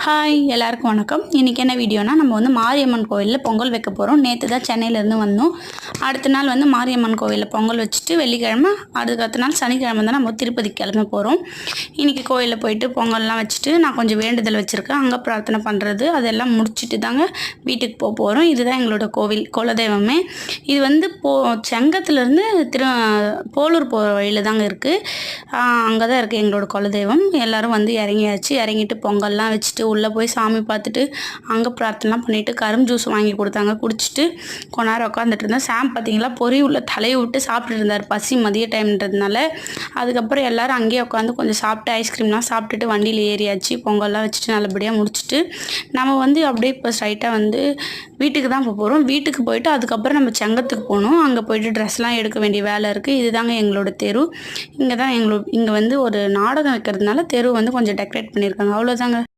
Hi எல்லாருக்கும் வணக்கம். இன்றைக்கி என்ன வீடியோனா நம்ம வந்து மாரியம்மன் கோவிலில் பொங்கல் வைக்க போகிறோம். நேற்று தான் சென்னையிலேருந்து வந்தோம். அடுத்த நாள் வந்து மாரியம்மன் கோவிலில் பொங்கல் வச்சுட்டு வெள்ளிக்கிழமை அடுத்த நாள் சனிக்கிழமை தான் நம்ம திருப்பதி கிளம்ப போகிறோம். இன்றைக்கி கோவிலில் போயிட்டு பொங்கல்லாம் வச்சுட்டு நான் கொஞ்சம் வேண்டுதல் வச்சுருக்கேன். அங்கே பிரார்த்தனை பண்ணுறது அதெல்லாம் முடிச்சுட்டு தாங்க வீட்டுக்கு போக போகிறோம். இதுதான் எங்களோட கோவில் குலதெய்வமே. இது வந்து செங்கத்துலேருந்து போலூர் போகிற வழியில் தாங்க இருக்குது. அங்கே தான் இருக்குது எங்களோட குலதெய்வம். எல்லோரும் வந்து இறங்கியாச்சு. இறங்கிட்டு பொங்கல்லாம் வச்சுட்டு உள்ளே போய் சாமி பார்த்துட்டு அங்கே பிரார்த்தனைலாம் பண்ணிவிட்டு கரும் ஜூஸ் வாங்கி கொடுத்தாங்க. குடிச்சிட்டு கொஞ்ச நேரம் உட்காந்துட்டு இருந்தேன். சாம் பார்த்தீங்களா பொறி உள்ள தலையை விட்டு சாப்பிட்டுட்டு இருந்தார், பசி மதிய டைம்ன்றதுனால. அதுக்கப்புறம் எல்லோரும் அங்கேயே உட்காந்து கொஞ்சம் சாப்பிட்டு ஐஸ்கிரீம்லாம் சாப்பிட்டுட்டு வண்டியில் ஏறியாச்சு. பொங்கல்லாம் வச்சுட்டு நல்லபடியாக முடிச்சுட்டு நம்ம வந்து அப்படியே இப்போ ஸ்ட்ரைட்டாக வந்து வீட்டுக்கு தான் போகிறோம். வீட்டுக்கு போயிட்டு அதுக்கப்புறம் நம்ம செங்கத்துக்கு போகணும். அங்கே போயிட்டு ட்ரெஸ்லாம் எடுக்க வேண்டிய வேலை இருக்குது. இதுதாங்க எங்களோட தெரு. இங்கே வந்து ஒரு நாடகம் வைக்கிறதுனால தெரு வந்து கொஞ்சம் டெக்கரேட் பண்ணியிருக்காங்க. அவ்வளோதாங்க.